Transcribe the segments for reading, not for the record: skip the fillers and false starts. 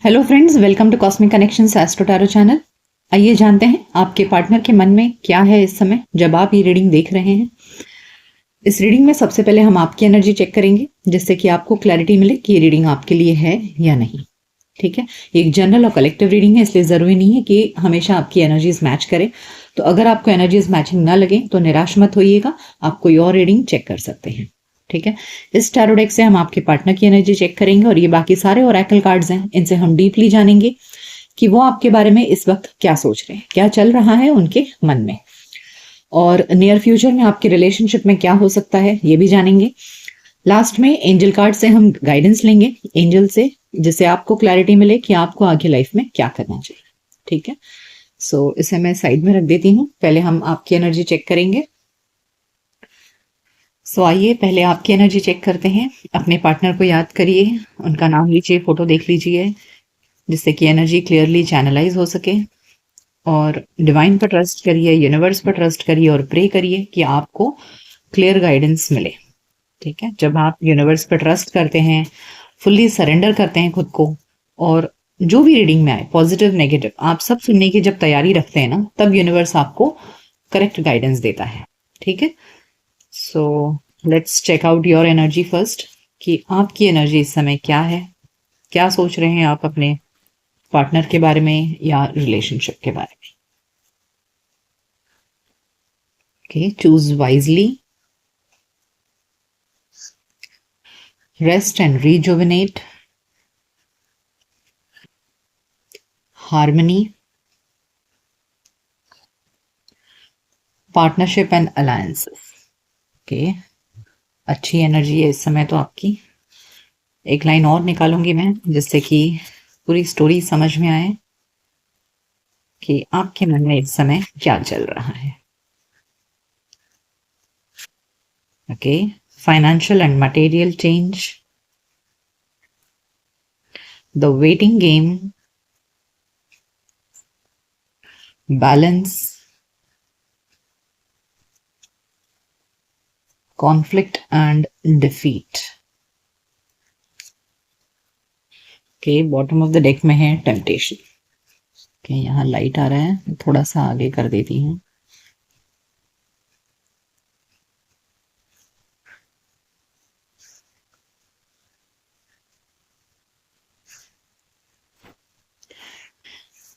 Hello friends, welcome to cosmic connections astro tarot channel. आइए जानते हैं आपके पार्टनर के मन में क्या है इस समय जब आप ये रीडिंग देख रहे हैं। इस रीडिंग में सबसे पहले हम आपकी एनर्जी चेक करेंगे जिससे कि आपको क्लैरिटी मिले कि ये रीडिंग आपके लिए है या नहीं। ठीक है, ये एक जनरल और कलेक्टिव रीडिंग है, इसलिए ज़रूरी नहीं है कि हमेशा आपकी एनर्जीज मैच करे। तो अगर आपको एनर्जीज मैचिंग ना लगे तो निराश मत होइएगा, आप कोई और रीडिंग चेक कर सकते हैं। ठीक है, इस टैरो डेक से हम आपके पार्टनर की एनर्जी चेक करेंगे और ये बाकी सारे ओरेकल कार्ड्स हैं, इनसे हम डीपली जानेंगे कि वो आपके बारे में इस वक्त क्या सोच रहे हैं, क्या चल रहा है उनके मन में, और नियर फ्यूचर में आपके रिलेशनशिप में क्या हो सकता है ये भी जानेंगे। लास्ट में एंजल कार्ड से हम गाइडेंस लेंगे एंजल से, जिससे आपको क्लैरिटी मिले कि आपको आगे लाइफ में क्या करना चाहिए। ठीक है, सो इसे मैं साइड में रख देती हूँ, पहले हम आपकी एनर्जी चेक करेंगे। आइए पहले आपकी एनर्जी चेक करते हैं। अपने पार्टनर को याद करिए, उनका नाम लीजिए, फोटो देख लीजिए, जिससे कि एनर्जी क्लियरली चैनलाइज हो सके। और डिवाइन पर ट्रस्ट करिए, यूनिवर्स पर ट्रस्ट करिए और प्रे करिए कि आपको क्लियर गाइडेंस मिले। ठीक है, जब आप यूनिवर्स पर ट्रस्ट करते हैं, फुल्ली सरेंडर करते हैं खुद को, और जो भी रीडिंग में आए पॉजिटिव नेगेटिव आप सब सुनने की जब तैयारी रखते हैं ना, तब यूनिवर्स आपको करेक्ट गाइडेंस देता है। ठीक है, so let's check out your energy first, कि आपकी एनर्जी इस समय क्या है, क्या सोच रहे हैं आप अपने पार्टनर के बारे में या रिलेशनशिप के बारे में। Okay, choose wisely, rest and rejuvenate, harmony, partnership and alliances. Okay, अच्छी एनर्जी है इस समय तो आपकी। एक लाइन और निकालूंगी मैं जिससे कि पूरी स्टोरी समझ में आए कि आपके मन में इस समय क्या चल रहा है। Okay, financial and material change, the waiting game, balance, conflict and defeat. Okay, bottom of the deck में है टेम्पटेशन। ओके, यहाँ लाइट आ रहा है, थोड़ा सा आगे कर देती हूँ।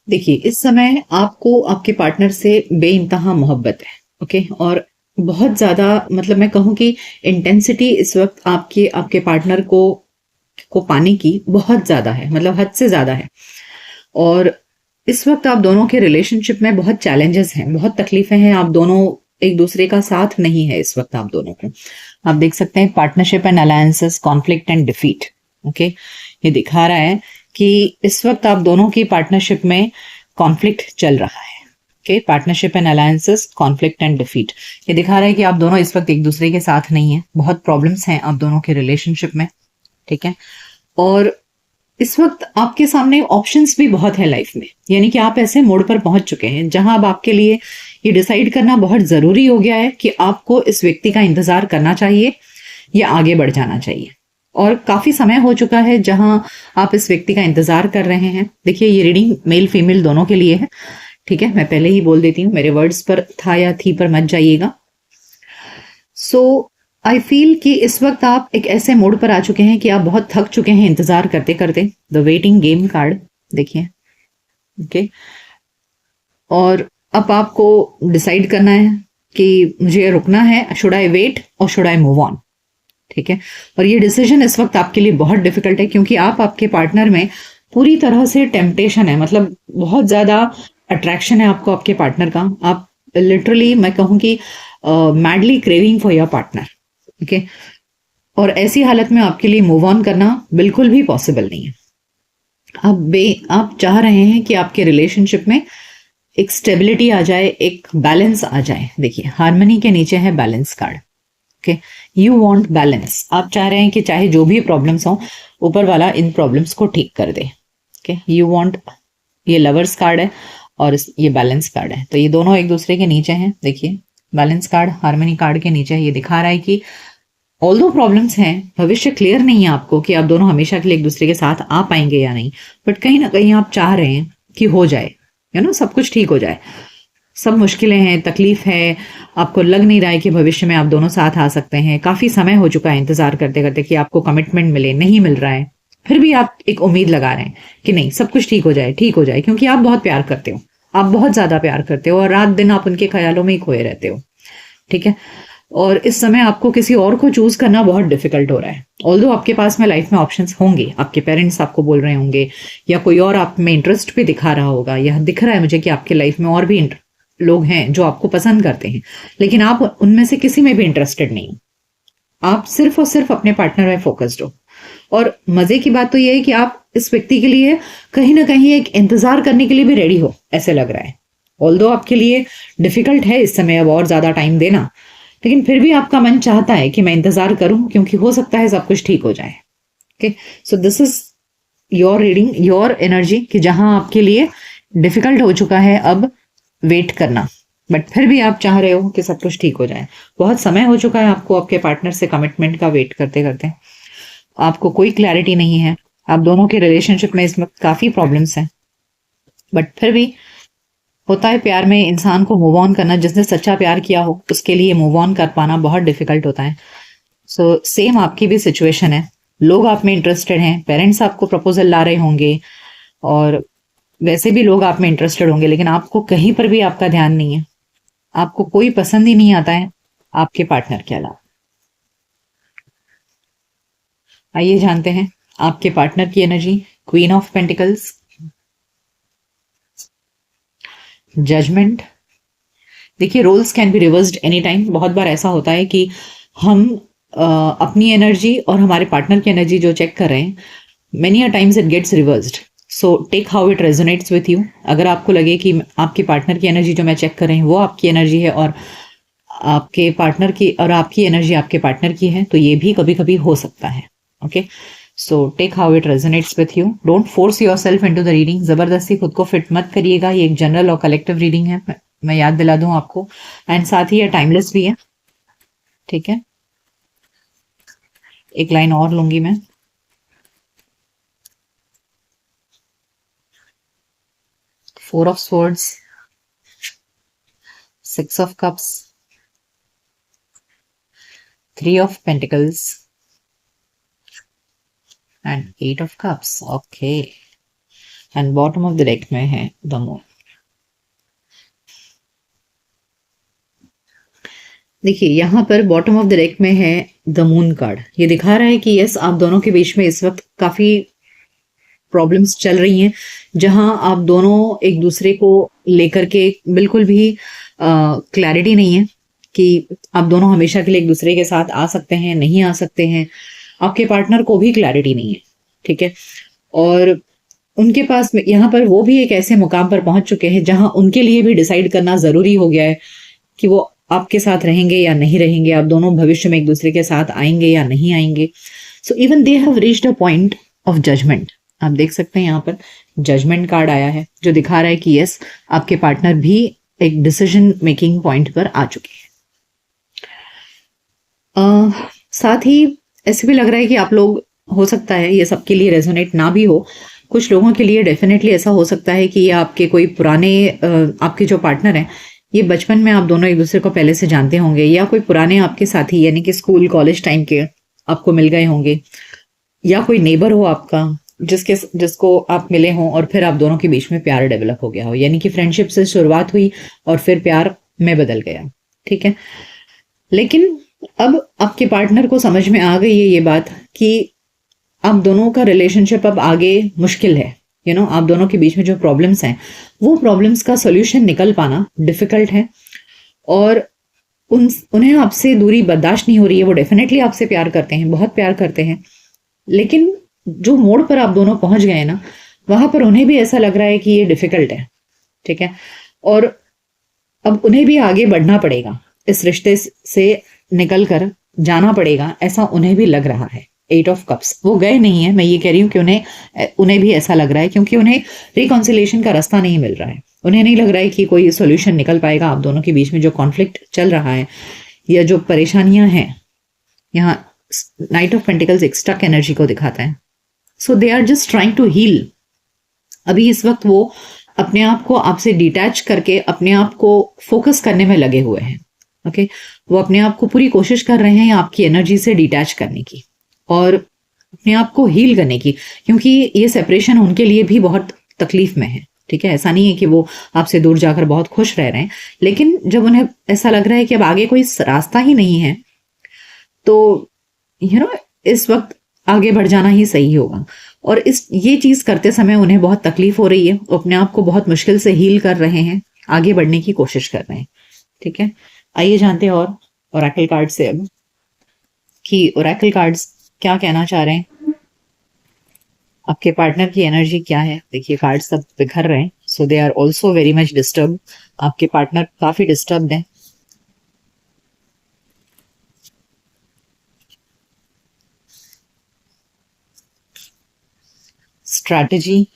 देखिए, इस समय आपको आपके पार्टनर से बेइंतहा मोहब्बत है। ओके, और बहुत ज्यादा, मतलब मैं कहूँ कि इंटेंसिटी इस वक्त आपके आपके पार्टनर को पाने की बहुत ज्यादा है, मतलब हद से ज्यादा है। और इस वक्त आप दोनों के रिलेशनशिप में बहुत चैलेंजेस हैं, बहुत तकलीफें हैं, आप दोनों एक दूसरे का साथ नहीं है इस वक्त आप दोनों को। आप देख सकते हैं partnership and alliances, conflict and defeat. Okay, ये दिखा रहा है कि इस वक्त आप दोनों की पार्टनरशिप में कॉन्फ्लिक्ट चल रहा है। Okay, partnership and alliances, conflict and defeat, ये दिखा रहा है कि आप दोनों इस वक्त एक दूसरे के साथ नहीं है, बहुत प्रॉब्लम्स हैं आप दोनों के रिलेशनशिप में। ठीक है, और इस वक्त आपके सामने ऑप्शंस भी बहुत है लाइफ में, यानी कि आप ऐसे मोड़ पर पहुंच चुके हैं जहां अब आपके लिए ये डिसाइड करना बहुत जरूरी हो गया है कि आपको इस व्यक्ति का इंतजार करना चाहिए या आगे बढ़ जाना चाहिए। और काफी समय हो चुका है जहां आप इस व्यक्ति का इंतजार कर रहे हैं। देखिए, ये रीडिंग मेल फीमेल दोनों के लिए है। ठीक है, मैं पहले ही बोल देती हूँ, मेरे वर्ड्स पर था या थी पर मत जाइएगा। सो आई फील कि इस वक्त आप एक ऐसे मोड पर आ चुके हैं कि आप बहुत थक चुके हैं इंतजार करते करते। द वेटिंग गेम कार्ड देखिए। ओके, और अब आपको डिसाइड करना है कि मुझे रुकना है, शुड आई वेट और शुड आई मूव ऑन। ठीक है, और ये डिसीजन इस वक्त आपके लिए बहुत डिफिकल्ट है, क्योंकि आप आपके पार्टनर में पूरी तरह से टेम्पटेशन है, मतलब बहुत ज्यादा अट्रैक्शन है आपको आपके पार्टनर का। आप लिटरली, मैं कहूँ कि madly craving for your partner. Okay, और ऐसी हालत में आपके लिए मूव ऑन करना बिल्कुल भी पॉसिबल नहीं है। आप चाह रहे हैं कि आपके रिलेशनशिप में एक स्टेबिलिटी आ जाए, एक बैलेंस आ जाए। देखिए, हार्मनी के नीचे है balance card. Okay, you want balance, आप चाह रहे हैं कि चाहे जो भी प्रॉब्लम्स हो, ऊपर वाला इन प्रॉब्लम्स को ठीक कर दे। ओके, यू वांट, ये लवर्स कार्ड है और ये बैलेंस कार्ड है, तो ये दोनों एक दूसरे के नीचे हैं। देखिए, बैलेंस कार्ड हार्मनी कार्ड के नीचे है। ये दिखा रहा है कि ऑल्दो प्रॉब्लम्स हैं, भविष्य क्लियर नहीं है आपको कि आप दोनों हमेशा के लिए एक दूसरे के साथ आ पाएंगे या नहीं, बट कहीं ना कहीं आप चाह रहे हैं कि हो जाए, सब कुछ ठीक हो जाए। सब मुश्किलें हैं, तकलीफ है, आपको लग नहीं रहा है कि भविष्य में आप दोनों साथ आ सकते हैं। काफी समय हो चुका है इंतजार करते करते कि आपको कमिटमेंट मिले, नहीं मिल रहा है। फिर भी आप एक उम्मीद लगा रहे हैं कि नहीं, सब कुछ ठीक हो जाए, ठीक हो जाए, क्योंकि आप बहुत प्यार करते हो, आप बहुत ज्यादा प्यार करते हो और रात दिन आप उनके ख्यालों में ही खोए रहते हो। ठीक है। और इस समय आपको किसी और को चूज करना बहुत डिफिकल्ट हो रहा है। ऑल्दो आपके पास में लाइफ में ऑप्शंस होंगे, आपके पेरेंट्स आपको बोल रहे होंगे या कोई और आप में इंटरेस्ट भी दिखा रहा होगा, यह दिख रहा है मुझे कि आपके लाइफ में और भी लोग हैं जो आपको पसंद करते हैं, लेकिन आप उनमें से किसी में भी इंटरेस्टेड नहीं। आप सिर्फ और सिर्फ अपने पार्टनर में फोकस्ड हो। और मजे की बात तो यह है कि आप इस व्यक्ति के लिए कहीं ना कहीं एक इंतजार करने के लिए भी रेडी हो, ऐसे लग रहा है। ऑल्दो आपके लिए डिफिकल्ट है इस समय अब और ज्यादा टाइम देना, लेकिन फिर भी आपका मन चाहता है कि मैं इंतजार करूं, क्योंकि हो सकता है सब कुछ ठीक हो जाए। Okay, so this is your reading, your energy, कि जहां आपके लिए डिफिकल्ट हो चुका है अब वेट करना, बट फिर भी आप चाह रहे हो कि सब कुछ ठीक हो जाए। बहुत समय हो चुका है आपको आपके पार्टनर से कमिटमेंट का वेट करते करते, आपको कोई क्लैरिटी नहीं है। आप दोनों के रिलेशनशिप में इस वक्त काफी प्रॉब्लम्स हैं, बट फिर भी होता है प्यार में इंसान को मूव ऑन करना, जिसने सच्चा प्यार किया हो उसके लिए मूव ऑन कर पाना बहुत डिफिकल्ट होता है। सो सेम आपकी भी सिचुएशन है, लोग आप में इंटरेस्टेड हैं, पेरेंट्स आपको प्रपोजल ला रहे होंगे और वैसे भी लोग आप में इंटरेस्टेड होंगे, लेकिन आपको कहीं पर भी आपका ध्यान नहीं है, आपको कोई पसंद ही नहीं आता है आपके पार्टनर के अलावा। आइए जानते हैं आपके पार्टनर की energy. Queen of pentacles, judgement. देखिए, roles can be reversed any time. बहुत बार ऐसा होता है कि हम अपनी एनर्जी और हमारे पार्टनर की एनर्जी जो चेक कर रहे हैं, many a times it gets reversed. So take how it resonates with you. अगर आपको लगे कि आपके पार्टनर की एनर्जी जो मैं चेक कर रही हूँ वो आपकी एनर्जी है और आपके पार्टनर की और आपकी एनर्जी आपके पार्टनर की है, तो ये भी कभी कभी हो सकता है। Okay, so take how it resonates with you. Don't force yourself into the reading. जबरदस्ती खुद को फिट मत करिएगा। ये एक जनरल और कलेक्टिव रीडिंग है, मैं याद दिला दूं आपको, एंड साथ ही ये टाइमलेस भी है। ठीक है, एक लाइन और लूंगी मैं। Four of swords, six of cups, three of pentacles and eight of cups. Okay, and bottom of the deck में है द मून। देखिए, यहां पर बॉटम ऑफ द डेक में है द मून कार्ड। ये दिखा रहा है कि यस, आप दोनों के बीच में इस वक्त काफी प्रॉब्लम्स चल रही हैं, जहां आप दोनों एक दूसरे को लेकर के बिल्कुल भी क्लैरिटी नहीं है कि आप दोनों हमेशा के लिए एक दूसरे के साथ आ सकते हैं, नहीं आ सकते हैं। आपके पार्टनर को भी क्लैरिटी नहीं है। ठीक है, और उनके पास यहाँ पर वो भी एक ऐसे मुकाम पर पहुंच चुके हैं जहां उनके लिए भी डिसाइड करना जरूरी हो गया है कि वो आपके साथ रहेंगे या नहीं रहेंगे, आप दोनों भविष्य में एक दूसरे के साथ आएंगे या नहीं आएंगे। So even they have reached a point of judgement. आप देख सकते हैं यहाँ पर जजमेंट कार्ड आया है, जो दिखा रहा है कि यस, आपके पार्टनर भी एक डिसीजन मेकिंग पॉइंट पर आ चुके हैं। साथ ही ऐसे भी लग रहा है कि आप लोग, हो सकता है ये सबके लिए रेजोनेट ना भी हो, कुछ लोगों के लिए डेफिनेटली ऐसा हो सकता है कि आपके कोई पुराने आपके जो पार्टनर हैं, ये बचपन में आप दोनों एक दूसरे को पहले से जानते होंगे, या कोई पुराने आपके साथी यानी कि स्कूल कॉलेज टाइम के आपको मिल गए होंगे, या कोई नेबर हो आपका जिसको आप मिले हों और फिर आप दोनों के बीच में प्यार डेवलप हो गया हो, यानी कि फ्रेंडशिप से शुरुआत हुई और फिर प्यार में बदल गया। ठीक है, लेकिन अब आपके पार्टनर को समझ में आ गई है ये बात कि आप दोनों का रिलेशनशिप अब आगे मुश्किल है। आप दोनों के बीच में जो प्रॉब्लम्स हैं, वो प्रॉब्लम्स का सोल्यूशन निकल पाना डिफिकल्ट है, और उन्हें आपसे दूरी बर्दाश्त नहीं हो रही है। वो डेफिनेटली आपसे प्यार करते हैं, बहुत प्यार करते हैं, लेकिन जो मोड़ पर आप दोनों पहुंच गए ना, वहां पर उन्हें भी ऐसा लग रहा है कि ये डिफिकल्ट है। ठीक है, और अब उन्हें भी आगे बढ़ना पड़ेगा, इस रिश्ते से निकल कर जाना पड़ेगा, ऐसा उन्हें भी लग रहा है। एट ऑफ कप्स, वो गए नहीं है, मैं ये कह रही हूँ कि उन्हें भी ऐसा लग रहा है, क्योंकि उन्हें रिकॉन्सिलेशन का रास्ता नहीं मिल रहा है। उन्हें नहीं लग रहा है कि कोई सोल्यूशन निकल पाएगा आप दोनों के बीच में जो कॉन्फ्लिक्ट चल रहा है या जो परेशानियां हैं यहाँ नाइट ऑफ पेंटिकल्स एक स्टक एनर्जी को दिखाता है। So they are just trying to heal. अभी इस वक्त वो अपने आप को आपसे डिटैच करके अपने आप को फोकस करने में लगे हुए हैं। ओके, वो अपने आप को पूरी कोशिश कर रहे हैं आपकी एनर्जी से डिटैच करने की और अपने आप को हील करने की, क्योंकि ये सेपरेशन उनके लिए भी बहुत तकलीफ में है। ठीक है, ऐसा नहीं है कि वो आपसे दूर जाकर बहुत खुश रह रहे हैं, लेकिन जब उन्हें ऐसा लग रहा है कि अब आगे कोई रास्ता ही नहीं है, तो इस वक्त आगे बढ़ जाना ही सही होगा। और ये चीज करते समय उन्हें बहुत तकलीफ हो रही है, अपने आप को बहुत मुश्किल से हील कर रहे हैं, आगे बढ़ने की कोशिश कर रहे हैं। ठीक है, आइए जानते हैं और ओरेकल कार्ड से अब कि ओरेकल कार्ड्स क्या कहना चाह रहे हैं, आपके पार्टनर की एनर्जी क्या है। देखिए कार्ड सब बिखर रहे हैं, so they are also very much disturb. आपके पार्टनर काफी डिस्टर्ब हैं। Strategy,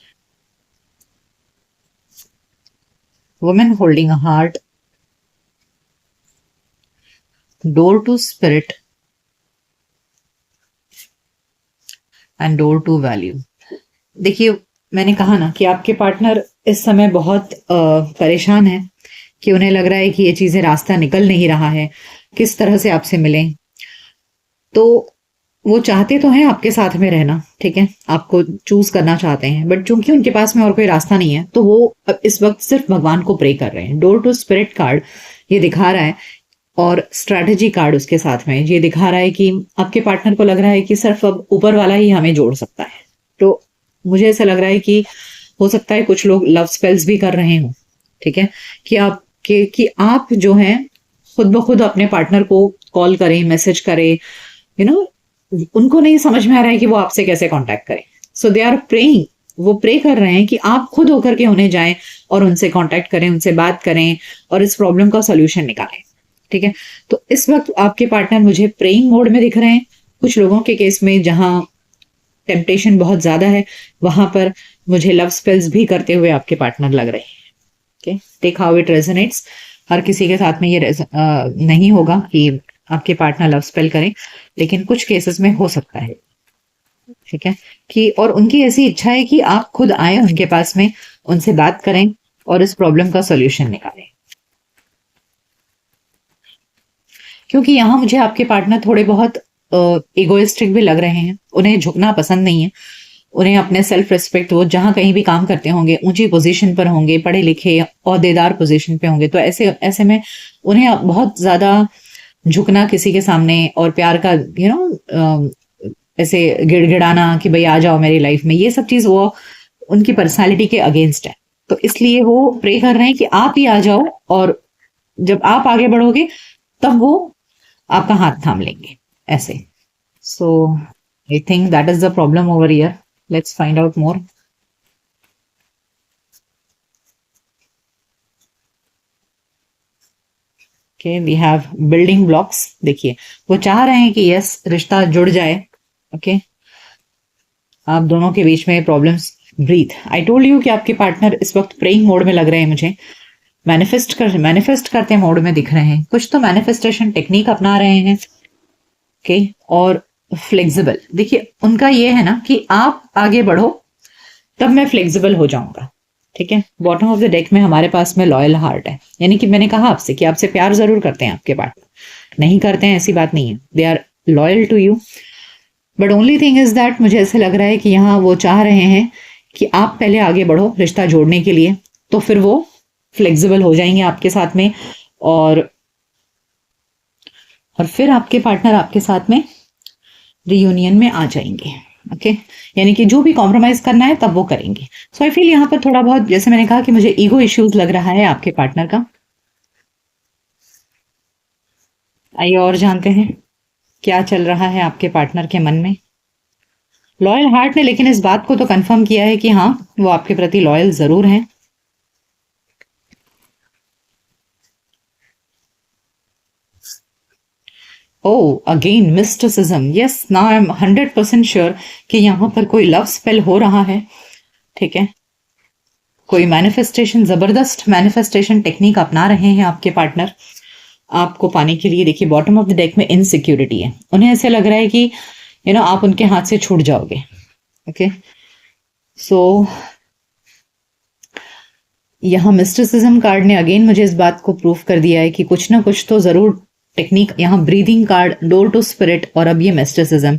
women holding a heart, door to spirit and door to value. देखिए मैंने कहा ना कि आपके पार्टनर इस समय बहुत परेशान है कि उन्हें लग रहा है कि ये चीजें रास्ता निकल नहीं रहा है, किस तरह से आपसे मिलें। तो वो चाहते तो हैं आपके साथ में रहना, ठीक है, आपको चूज करना चाहते हैं, बट चूंकि उनके पास में और कोई रास्ता नहीं है, तो वो अब इस वक्त सिर्फ भगवान को प्रे कर रहे हैं। डोर टू स्पिरिट कार्ड ये दिखा रहा है और स्ट्रैटेजी कार्ड उसके साथ में ये दिखा रहा है कि आपके पार्टनर को लग रहा है कि सिर्फ अब ऊपर वाला ही हमें जोड़ सकता है। तो मुझे ऐसा लग रहा है कि हो सकता है कुछ लोग लव स्पेल्स भी कर रहे हों। ठीक है, कि आप जो हैं खुद ब खुद अपने पार्टनर को कॉल करें, मैसेज करें, उनको नहीं समझ में आ रहा है कि वो आपसे कैसे कांटेक्ट करें। सो दे आर प्रेइंग, वो प्रे कर रहे हैं कि आप खुद होकर के उन्हें जाएं और उनसे कांटेक्ट करें, उनसे बात करें और इस प्रॉब्लम का सोल्यूशन निकालें। ठीक है, तो इस वक्त आपके पार्टनर मुझे प्रेइंग मोड में दिख रहे हैं। कुछ लोगों के केस में जहां टेम्पटेशन बहुत ज्यादा है, वहां पर मुझे लव स्पेल्स भी करते हुए आपके पार्टनर लग रहे हैं। Okay, take how it resonates. हर किसी के साथ में ये नहीं होगा कि आपके पार्टनर लव स्पेल करें, लेकिन कुछ केसेस में हो सकता है। ठीक है, कि और उनकी ऐसी इच्छा है कि आप खुद आए उनके पास में, उनसे बात करें और इस प्रॉब्लम का सोल्यूशन निकालें। क्योंकि यहाँ मुझे आपके पार्टनर थोड़े बहुत इगोइस्टिक भी लग रहे हैं, उन्हें झुकना पसंद नहीं है। उन्हें अपने सेल्फ रिस्पेक्ट, वो जहां कहीं भी काम करते होंगे, ऊंची पोजीशन पर होंगे, पढ़े लिखे ओहदेदार पोजीशन पे होंगे, तो ऐसे में उन्हें बहुत ज्यादा झुकना किसी के सामने और प्यार का ऐसे गिड़गिड़ाना कि भाई आ जाओ मेरी लाइफ में, ये सब चीज वो उनकी पर्सनालिटी के अगेंस्ट है। तो इसलिए वो प्रे कर रहे हैं कि आप ही आ जाओ और जब आप आगे बढ़ोगे तब वो आपका हाथ थाम लेंगे ऐसे। So I think that is the problem over here. Let's find out more. Okay, we have building blocks. देखिए वो चाह रहे हैं कि यस रिश्ता जुड़ जाए। ओके, आप दोनों के बीच में problems, breathe. I told you कि आपके पार्टनर इस वक्त प्रेइंग मोड में लग रहे हैं मुझे, मैनिफेस्ट करते मोड में दिख रहे हैं, कुछ तो मैनिफेस्टेशन टेक्निक अपना रहे हैं। ओके, और फ्लेक्सिबल, देखिए उनका ये है ना कि आप आगे बढ़ो तब मैं फ्लेक्सिबल हो जाऊंगा। ठीक है, बॉटम ऑफ द डेक में हमारे पास में लॉयल हार्ट है, यानी कि मैंने कहा आपसे कि आपसे प्यार जरूर करते हैं आपके पार्टनर, नहीं करते हैं ऐसी बात नहीं है, they are loyal to you, but only thing is that मुझे ऐसे लग रहा है कि यहाँ वो चाह रहे हैं कि आप पहले आगे बढ़ो रिश्ता जोड़ने के लिए, तो फिर वो फ्लेक्सिबल हो जाएंगे आपके साथ में और फिर आपके पार्टनर आपके साथ में रियूनियन में आ जाएंगे। ओके, यानी कि जो भी कॉम्प्रोमाइज करना है तब वो करेंगे। सो आई फील यहाँ पर थोड़ा बहुत, जैसे मैंने कहा कि मुझे ईगो इश्यूज लग रहा है आपके पार्टनर का। आइए और जानते हैं क्या चल रहा है आपके पार्टनर के मन में। लॉयल हार्ट ने लेकिन इस बात को तो कंफर्म किया है कि हाँ वो आपके प्रति लॉयल जरूर हैं। Oh, again mysticism. Yes, now I'm 100% sure कि यहाँ पर कोई लव स्पेल हो रहा है। ठीक है, कोई मैनिफेस्टेशन, जबरदस्त मैनिफेस्टेशन टेक्निक अपना रहे हैं आपके पार्टनर। आपको पाने के लिए, देखिए बॉटम ऑफ द डेक में इनसिक्योरिटी है। उन्हें ऐसे लग रहा है कि आप उनके हाथ से छूट जाओगे। ओके, सो यहाँ मिस्टिसिज्म कार्ड ने अगेन मुझे इस बात को प्रूफ कर दिया है कि कुछ ना कुछ तो जरूर टेक्निक, यहाँ breathing card, door to spirit, और अब ये मिस्टिसिज्म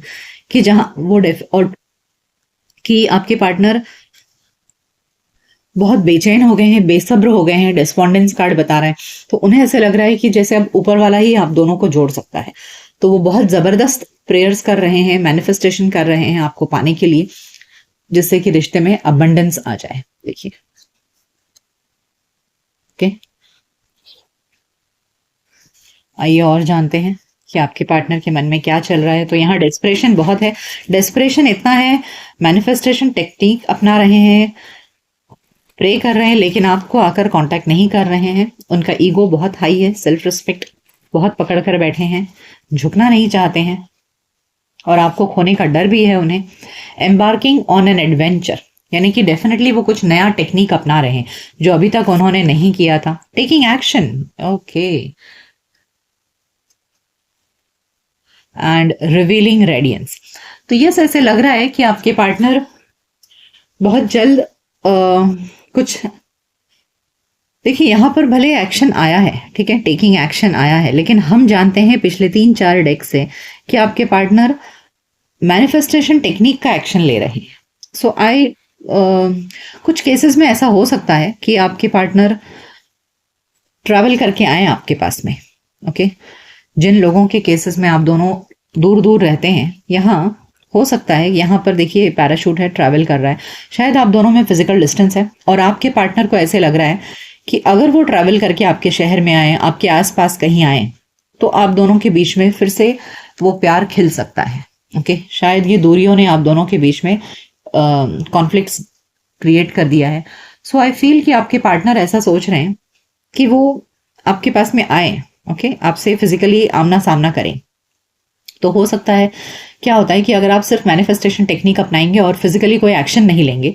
कि जहां वो और कि आपके पार्टनर बहुत बेचैन हो गए हैं, बेसब्र हो गए हैं, डिस्पॉन्डेंस कार्ड बता रहा है। तो उन्हें ऐसे लग रहा है कि जैसे अब ऊपर वाला ही आप दोनों को जोड़ सकता है। तो वो बहुत जबरदस्त प्रेयर्स कर रहे हैं, मैनिफेस्टेशन कर रहे हैं आपको पाने के लिए, जिससे कि रिश्ते में अबंडेंस आ जाए। देखिए, ओके, आइए और जानते हैं कि आपके पार्टनर के मन में क्या चल रहा है। तो यहाँ डेस्परेशन बहुत है, डेस्परेशन इतना है, मैनिफेस्टेशन टेक्निक अपना रहे हैं, प्रे कर रहे हैं, लेकिन आपको आकर कांटेक्ट नहीं कर रहे हैं। उनका ईगो बहुत हाई है, सेल्फ रिस्पेक्ट बहुत पकड़ कर बैठे हैं, झुकना नहीं चाहते हैं, और आपको खोने का डर भी है उन्हें। एम्बार्किंग ऑन एन एडवेंचर, यानी कि डेफिनेटली वो कुछ नया टेक्निक अपना रहे हैं जो अभी तक उन्होंने नहीं किया था। Taking action, okay, and revealing radiance. तो ये ऐसे लग रहा है कि आपके पार्टनर बहुत जल्द कुछ, देखिए यहां पर भले एक्शन आया है, ठीक है, टेकिंग एक्शन आया है, लेकिन हम जानते हैं पिछले 3-4 डेक से कि आपके पार्टनर मैनिफेस्टेशन टेक्निक का एक्शन ले रहे हैं। सो कुछ केसेस में ऐसा हो सकता है कि आपके पार्टनर ट्रैवल करके आए आपके पास में। ओके, जिन लोगों के केसेस में आप दोनों दूर दूर रहते हैं, यहाँ हो सकता है, यहाँ पर देखिए पैराशूट है, ट्रैवल कर रहा है, शायद आप दोनों में फिजिकल डिस्टेंस है, और आपके पार्टनर को ऐसे लग रहा है कि अगर वो ट्रैवल करके आपके शहर में आए, आपके आसपास कहीं आए, तो आप दोनों के बीच में फिर से वो प्यार खिल सकता है। ओके, शायद ये दूरियों ने आप दोनों के बीच में कॉन्फ्लिक्ट्स क्रिएट कर दिया है। सो आई फील कि आपके पार्टनर ऐसा सोच रहे हैं कि वो आपके पास में आए, ओके, आपसे फिजिकली आमना सामना करें। तो हो सकता है, क्या होता है कि अगर आप सिर्फ मैनिफेस्टेशन टेक्निक अपनाएंगे और फिजिकली कोई एक्शन नहीं लेंगे,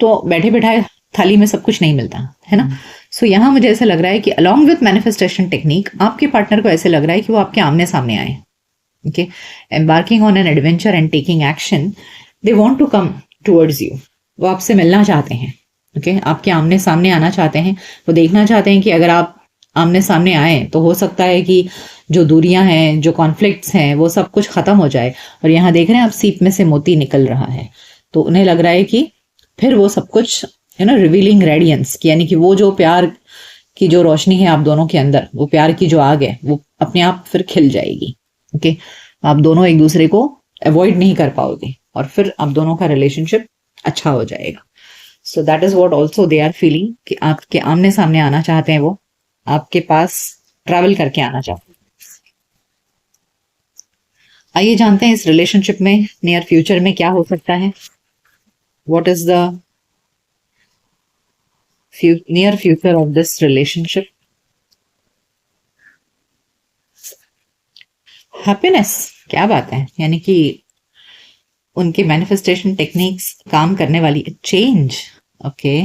तो बैठे बैठाए थाली में सब कुछ नहीं मिलता है ना। सो यहाँ मुझे ऐसा लग रहा है कि अलॉन्ग विथ मैनिफेस्टेशन टेक्निक, आपके पार्टनर को ऐसे लग रहा है कि वो आपके आमने सामने आए। Okay, embarking on an adventure and taking action, they want to come towards you, वो आपसे मिलना चाहते हैं। ओके, आपके आमने सामने आना चाहते हैं, वो देखना चाहते हैं कि अगर आप आमने सामने आए तो हो सकता है कि जो दूरियां हैं, जो कॉन्फ्लिक्ट्स हैं, वो सब कुछ खत्म हो जाए। और यहाँ देख रहे हैं आप, सीप में से मोती निकल रहा है, तो उन्हें लग रहा है कि फिर वो सब कुछ रिवीलिंग रेडियंस, यानी कि वो जो प्यार की जो रोशनी है आप दोनों के अंदर, वो प्यार की जो आग है, वो अपने आप फिर खिल जाएगी। ओके, आप दोनों एक दूसरे को अवॉइड नहीं कर पाओगे, और फिर आप दोनों का रिलेशनशिप अच्छा हो जाएगा। So that is what also they are feeling, कि आपके आमने सामने आना चाहते हैं, वो आपके पास ट्रैवल करके आना चाहते हैं। आइए जानते हैं इस रिलेशनशिप में नियर फ्यूचर में क्या हो सकता है। What is the near future of this relationship. Happiness, क्या बात है, यानी कि उनके मैनिफेस्टेशन टेक्निक्स काम करने वाली। Change, okay,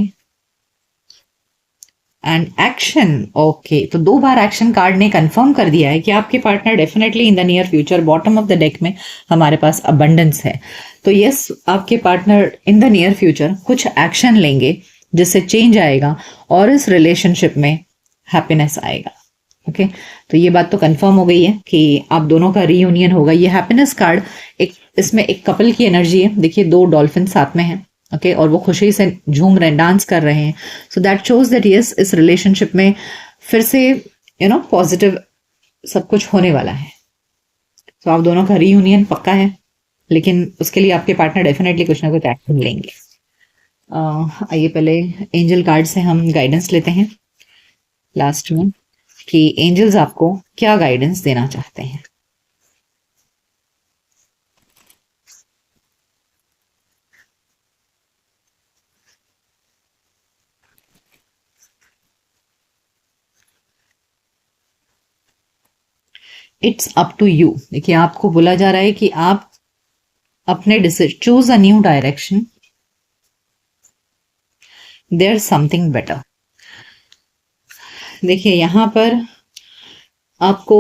and action, okay, तो 2 बार एक्शन कार्ड ने कंफर्म कर दिया है कि आपके partner definitely in the near future, bottom of the deck में हमारे पास अबंडेंस है, तो यस, आपके partner in the near future कुछ एक्शन लेंगे जिससे चेंज आएगा और इस रिलेशनशिप में हैप्पीनेस आएगा। ओके, तो ये बात तो कंफर्म हो गई है कि आप दोनों का रीयूनियन होगा। ये हैप्पीनेस कार्ड, एक इसमें एक कपल की एनर्जी है, देखिए 2 डॉल्फिन साथ में हैं, ओके, और वो खुशी से झूम रहे हैं, डांस कर रहे हैं। So that shows that yes, इस रिलेशनशिप में फिर से पॉजिटिव सब कुछ होने वाला है। तो आप दोनों का रीयूनियन पक्का है, लेकिन उसके लिए आपके पार्टनर डेफिनेटली कुछ ना कुछ एक्शन लेंगे। आइए पहले एंजल कार्ड से हम गाइडेंस लेते हैं लास्ट में, कि एंजल्स आपको क्या गाइडेंस देना चाहते हैं। इट्स अप टू यू, देखिए आपको बोला जा रहा है कि आप अपने decision, choose a new direction, there something better. देखिए यहां पर आपको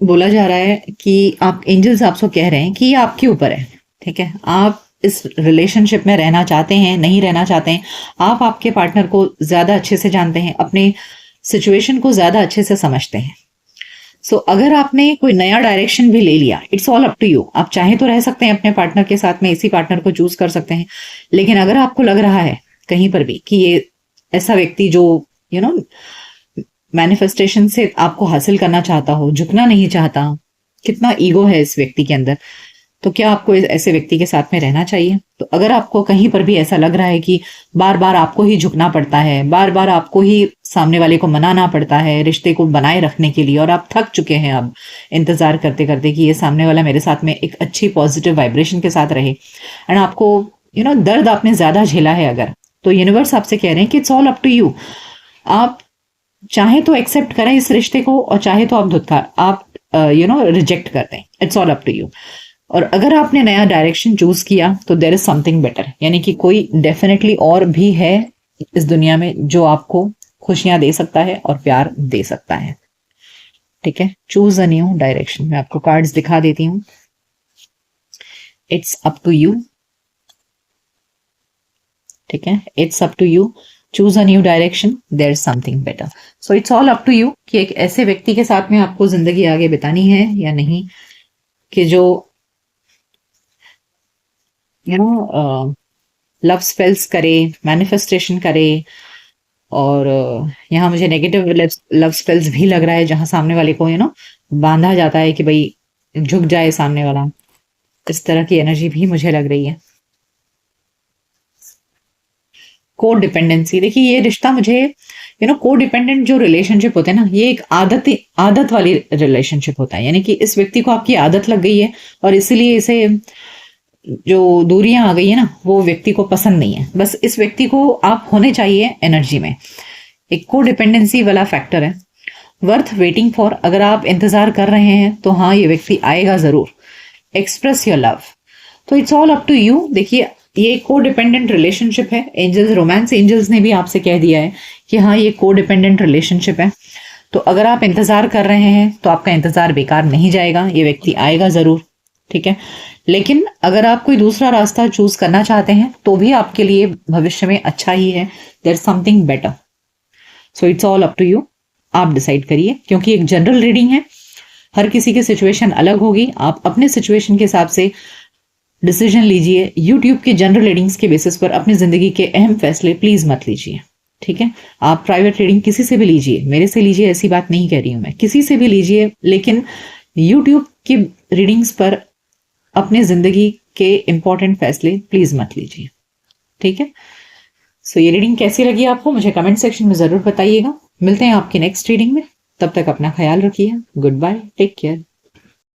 बोला जा रहा है कि आप एंजल्स आपको कह रहे हैं कि ये आपके ऊपर है, ठीक है। आप इस रिलेशनशिप में रहना चाहते हैं, नहीं रहना चाहते हैं। आप आपके पार्टनर को ज्यादा अच्छे से जानते हैं, अपने सिचुएशन को ज्यादा अच्छे से समझते हैं। सो अगर आपने कोई नया डायरेक्शन भी ले लिया, it's all up to you. आप चाहे तो रह सकते हैं अपने पार्टनर के साथ में, इसी पार्टनर को चूज कर सकते हैं। लेकिन अगर आपको लग रहा है कहीं पर भी कि ये ऐसा व्यक्ति जो यू नो मैनिफेस्टेशन से आपको हासिल करना चाहता हो, झुकना नहीं चाहता, कितना ईगो है इस व्यक्ति के अंदर, तो क्या आपको ऐसे व्यक्ति के साथ में रहना चाहिए? तो अगर आपको कहीं पर भी ऐसा लग रहा है कि बार बार आपको ही झुकना पड़ता है, बार बार आपको ही सामने वाले को मनाना पड़ता है रिश्ते को बनाए रखने के लिए, और आप थक चुके हैं अब इंतजार करते करते कि ये सामने वाला मेरे साथ में एक अच्छी पॉजिटिव वाइब्रेशन के साथ रहे, एंड आपको दर्द आपने ज्यादा झेला है अगर, तो यूनिवर्स आपसे कह रहे हैं कि it's all up to you. आप चाहे तो एक्सेप्ट करें इस रिश्ते को, और चाहे तो आप रिजेक्ट कर दें। It's all up to you. और अगर आपने नया डायरेक्शन चूज किया तो देयर इज समथिंग बेटर, यानी कि कोई डेफिनेटली और भी है इस दुनिया में जो आपको खुशियां दे सकता है और प्यार दे सकता है, ठीक है। Choose a new direction. मैं आपको कार्ड्स दिखा देती हूँ। इट्स अप टू यू, ठीक है। It's up to you, choose a new direction, there is something better. So it's all up to you कि एक ऐसे व्यक्ति के साथ में आपको जिंदगी आगे बितानी है या नहीं, कि जो लव स्पेल्स करे, मैनिफेस्टेशन करे, और यहाँ मुझे नेगेटिव लव स्पेल्स भी लग रहा है जहां सामने वाले को बांधा जाता है कि भाई झुक जाए सामने वाला। इस तरह की एनर्जी भी मुझे लग रही है। को डिपेंडेंसी, देखिए ये रिश्ता मुझे को डिपेंडेंट जो रिलेशनशिप होते हैं ना, ये एक आदत वाली रिलेशनशिप होता है। यानी कि इस व्यक्ति को आपकी आदत लग गई है और इसीलिए इसे जो दूरियां आ गई है ना, वो व्यक्ति को पसंद नहीं है। बस इस व्यक्ति को आप होने चाहिए एनर्जी में। एक को डिपेंडेंसी वाला फैक्टर है। वर्थ वेटिंग फॉर, अगर आप इंतजार कर रहे हैं तो हाँ, ये व्यक्ति आएगा जरूर। एक्सप्रेस योर लव, तो it's all up to you. देखिए ये को डिपेंडेंट रिलेशनशिप है। एंजल्स, रोमांस एंजल्स ने भी आपसे कह दिया है कि हाँ, ये को डिपेंडेंट रिलेशनशिप है। तो अगर आप इंतजार कर रहे हैं तो आपका इंतजार बेकार नहीं जाएगा, ये व्यक्ति आएगा जरूर, ठीक है। लेकिन अगर आप कोई दूसरा रास्ता चूज करना चाहते हैं तो भी आपके लिए भविष्य में अच्छा ही है। There is something better. So it's all up to you. आप डिसाइड करिए, क्योंकि एक जनरल रीडिंग है, हर किसी की सिचुएशन अलग होगी। आप अपने सिचुएशन के हिसाब से डिसीजन लीजिए। यूट्यूब के जनरल रीडिंग्स के बेसिस पर अपनी जिंदगी के अहम फैसले प्लीज मत लीजिए, ठीक है। आप प्राइवेट रीडिंग किसी से भी लीजिए, मेरे से लीजिए, ऐसी बात नहीं कह रही हूं मैं, किसी से भी लीजिए, लेकिन यूट्यूब की रीडिंग्स पर अपने जिंदगी के इंपॉर्टेंट फैसले प्लीज मत लीजिए, ठीक है। सो ये रीडिंग कैसी लगी आपको मुझे कमेंट सेक्शन में जरूर बताइएगा। मिलते हैं आपकी नेक्स्ट रीडिंग में, तब तक अपना ख्याल रखिए। Goodbye, take care.